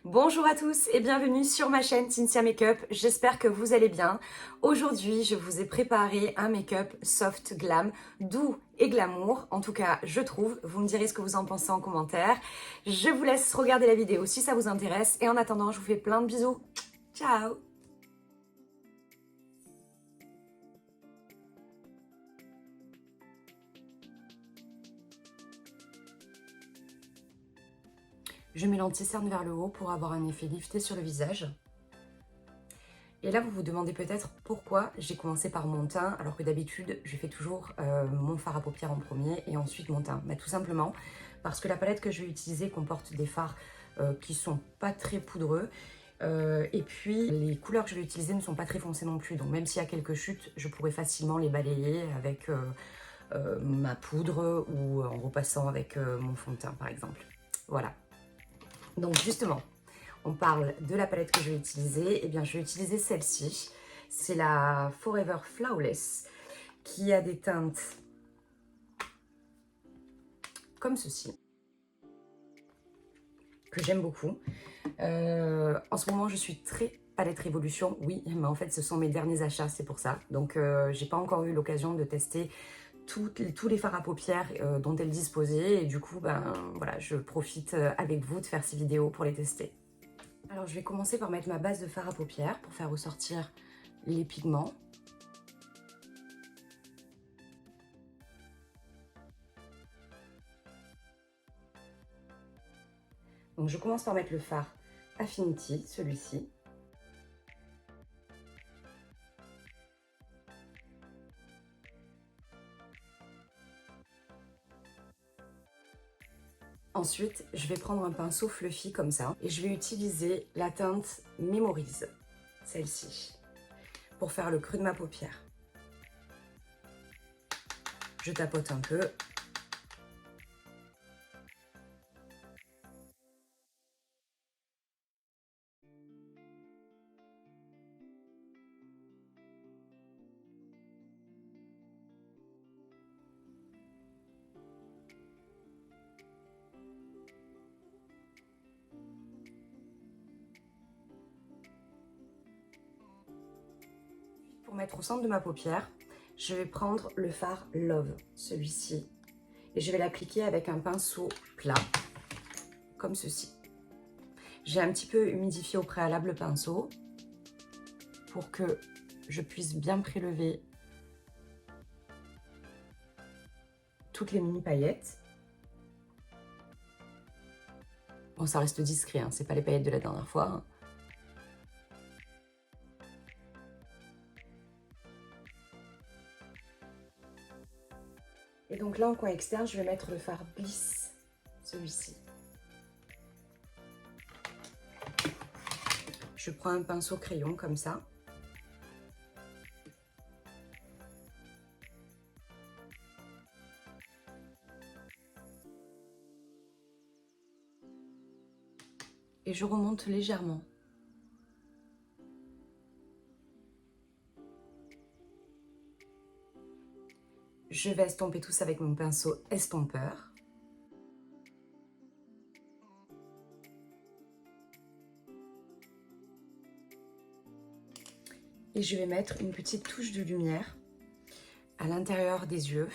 Bonjour à tous et bienvenue sur ma chaîne Cynthia Makeup, j'espère que vous allez bien. Aujourd'hui, je vous ai préparé un make-up soft glam, doux et glamour, en tout cas je trouve. Vous me direz ce que vous en pensez en commentaire. Je vous laisse regarder la vidéo si ça vous intéresse et en attendant, je vous fais plein de bisous. Ciao! Je mets l'anti-cerne vers le haut pour avoir un effet lifté sur le visage. Et là, vous vous demandez peut-être pourquoi j'ai commencé par mon teint, alors que d'habitude, je fais toujours mon fard à paupières en premier et ensuite mon teint. Mais tout simplement parce que la palette que je vais utiliser comporte des fards qui sont pas très poudreux. Et puis, les couleurs que je vais utiliser ne sont pas très foncées non plus. Donc même s'il y a quelques chutes, je pourrais facilement les balayer avec ma poudre ou en repassant avec mon fond de teint, par exemple. Voilà. Donc justement, on parle de la palette que je vais utiliser. Eh bien, je vais utiliser celle-ci. C'est la Forever Flawless qui a des teintes comme ceci, que j'aime beaucoup. En ce moment, je suis très palette révolution. Oui, mais en fait, ce sont mes derniers achats, c'est pour ça. Donc, j'ai pas encore eu l'occasion de tester tous les fards à paupières dont elle disposait. Et du coup, ben voilà, je profite avec vous de faire ces vidéos pour les tester. Alors, je vais commencer par mettre ma base de fard à paupières pour faire ressortir les pigments. Donc, je commence par mettre le fard Affinity, celui-ci. Ensuite, je vais prendre un pinceau fluffy comme ça et je vais utiliser la teinte Memories, celle-ci, pour faire le creux de ma paupière. Je tapote un peu. Pour mettre au centre de ma paupière, je vais prendre le fard Love, celui-ci, et je vais l'appliquer avec un pinceau plat, comme ceci. J'ai un petit peu humidifié au préalable le pinceau pour que je puisse bien prélever toutes les mini paillettes. Bon, ça reste discret, hein, c'est pas les paillettes de la dernière fois. Hein. Et donc là, en coin externe, je vais mettre le fard Bliss, celui-ci. Je prends un pinceau crayon comme ça. Et je remonte légèrement. Je vais estomper tout ça avec mon pinceau estompeur. Et je vais mettre une petite touche de lumière à l'intérieur des yeux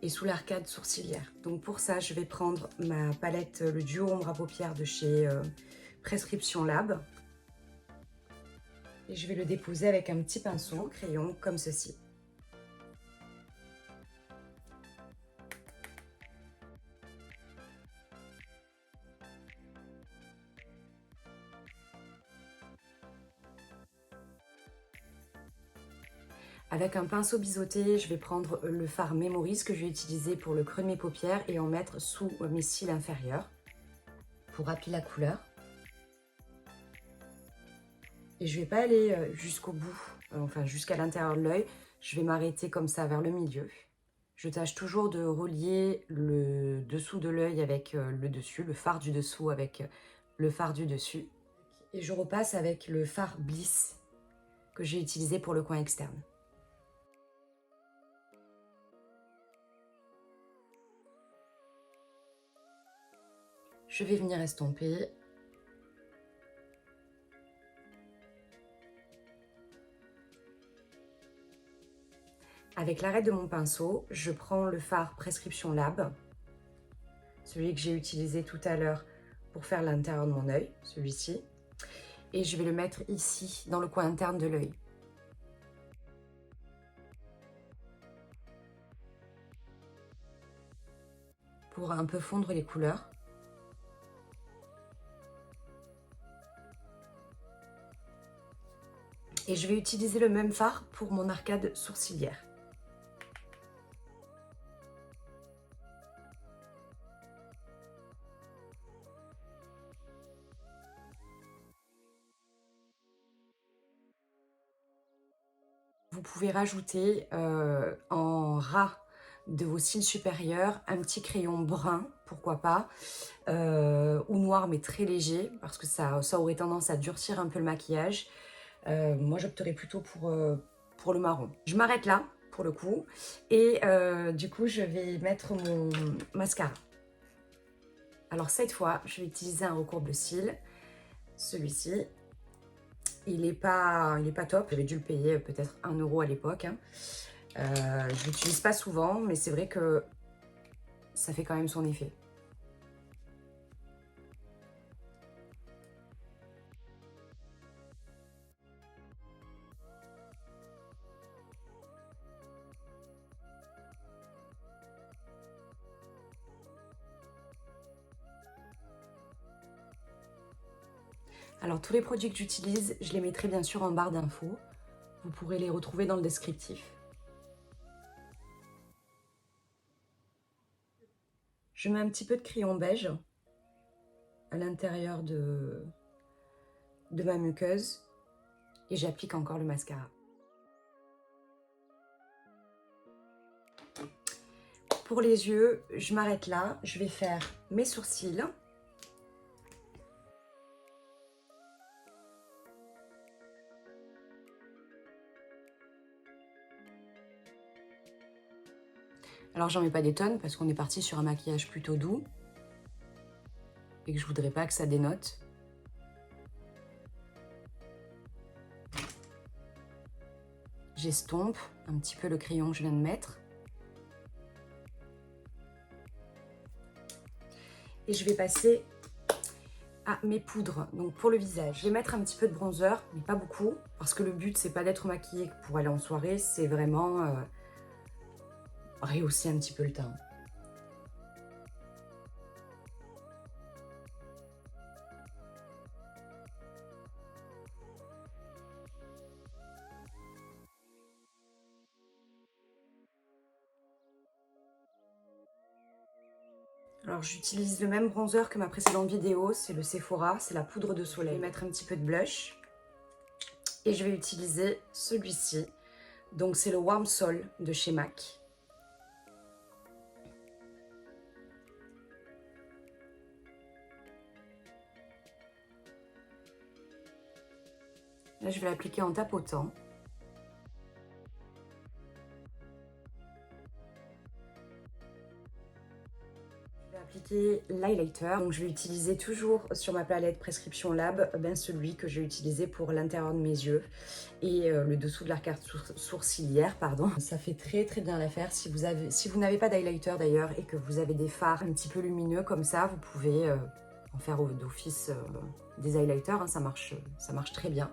et sous l'arcade sourcilière. Donc pour ça, je vais prendre ma palette, le duo ombre à paupières de chez Prescription Lab. Et je vais le déposer avec un petit pinceau crayon comme ceci. Avec un pinceau biseauté, je vais prendre le fard Memories que je vais utiliser pour le creux de mes paupières et en mettre sous mes cils inférieurs pour appuyer la couleur. Et je ne vais pas aller jusqu'au bout, enfin jusqu'à l'intérieur de l'œil. Je vais m'arrêter comme ça vers le milieu. Je tâche toujours de relier le dessous de l'œil avec le dessus, le fard du dessous avec le fard du dessus. Et je repasse avec le fard Bliss que j'ai utilisé pour le coin externe. Je vais venir estomper Avec l'arête de mon pinceau, je prends le fard Prescription Lab, celui que j'ai utilisé tout à l'heure pour faire l'intérieur de mon œil, celui-ci. Et je vais le mettre ici, dans le coin interne de l'œil. Pour un peu fondre les couleurs. Et je vais utiliser le même fard pour mon arcade sourcilière. Vous pouvez rajouter en ras de vos cils supérieurs un petit crayon brun, pourquoi pas, ou noir mais très léger, parce que ça aurait tendance à durcir un peu le maquillage. Moi j'opterais plutôt pour le marron. Je m'arrête là pour le coup, et du coup je vais mettre mon mascara. Alors cette fois, je vais utiliser un recourbe-cils, celui-ci. Il est pas top, j'avais dû le payer peut-être 1 € à l'époque. Hein. Je l'utilise pas souvent, mais c'est vrai que ça fait quand même son effet. Alors tous les produits que j'utilise, je les mettrai bien sûr en barre d'infos. Vous pourrez les retrouver dans le descriptif. Je mets un petit peu de crayon beige à l'intérieur de ma muqueuse et j'applique encore le mascara. Pour les yeux, je m'arrête là. Je vais faire mes sourcils. Alors j'en mets pas des tonnes parce qu'on est parti sur un maquillage plutôt doux et que je voudrais pas que ça dénote. J'estompe un petit peu le crayon que je viens de mettre. Et je vais passer à mes poudres. Donc pour le visage, je vais mettre un petit peu de bronzer, mais pas beaucoup, parce que le but c'est pas d'être maquillée pour aller en soirée, c'est vraiment rehausser un petit peu le teint. Alors j'utilise le même bronzer que ma précédente vidéo, c'est le Sephora, c'est la poudre de soleil. Je vais mettre un petit peu de blush et je vais utiliser celui-ci. Donc c'est le Warm Soul de chez MAC. Là je vais l'appliquer en tapotant. Appliquer l'highlighter. Donc je vais utiliser toujours sur ma palette Prescription Lab celui que j'ai utilisé pour l'intérieur de mes yeux et le dessous de l'arcade sourcilière, pardon. Ça fait très bien l'affaire. Si vous n'avez pas d'highlighter d'ailleurs et que vous avez des fards un petit peu lumineux comme ça, vous pouvez en faire d'office des highlighters, hein, ça marche très bien.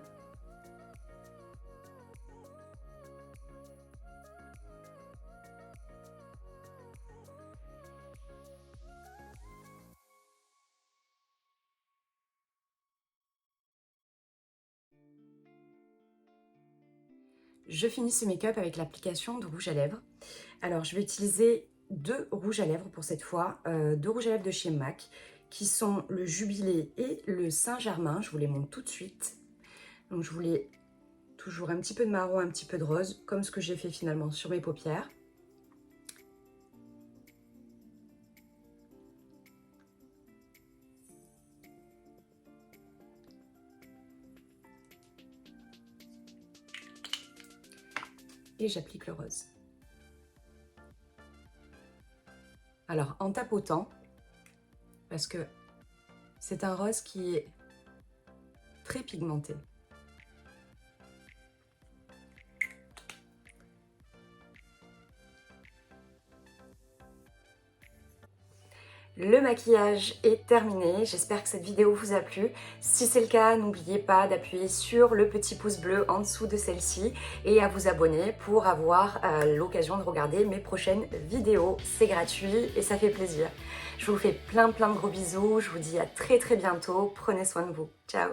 Je finis ce make-up avec l'application de rouge à lèvres. Alors, je vais utiliser 2 rouges à lèvres pour cette fois, 2 rouges à lèvres de chez MAC, qui sont le Jubilé et le Saint-Germain. Je vous les montre tout de suite. Donc, je voulais toujours un petit peu de marron, un petit peu de rose, comme ce que j'ai fait finalement sur mes paupières. Et j'applique le rose. Alors, en tapotant, parce que c'est un rose qui est très pigmenté. Le maquillage est terminé, j'espère que cette vidéo vous a plu. Si c'est le cas, n'oubliez pas d'appuyer sur le petit pouce bleu en dessous de celle-ci et à vous abonner pour avoir l'occasion de regarder mes prochaines vidéos. C'est gratuit et ça fait plaisir. Je vous fais plein de gros bisous, je vous dis à très bientôt, prenez soin de vous, ciao.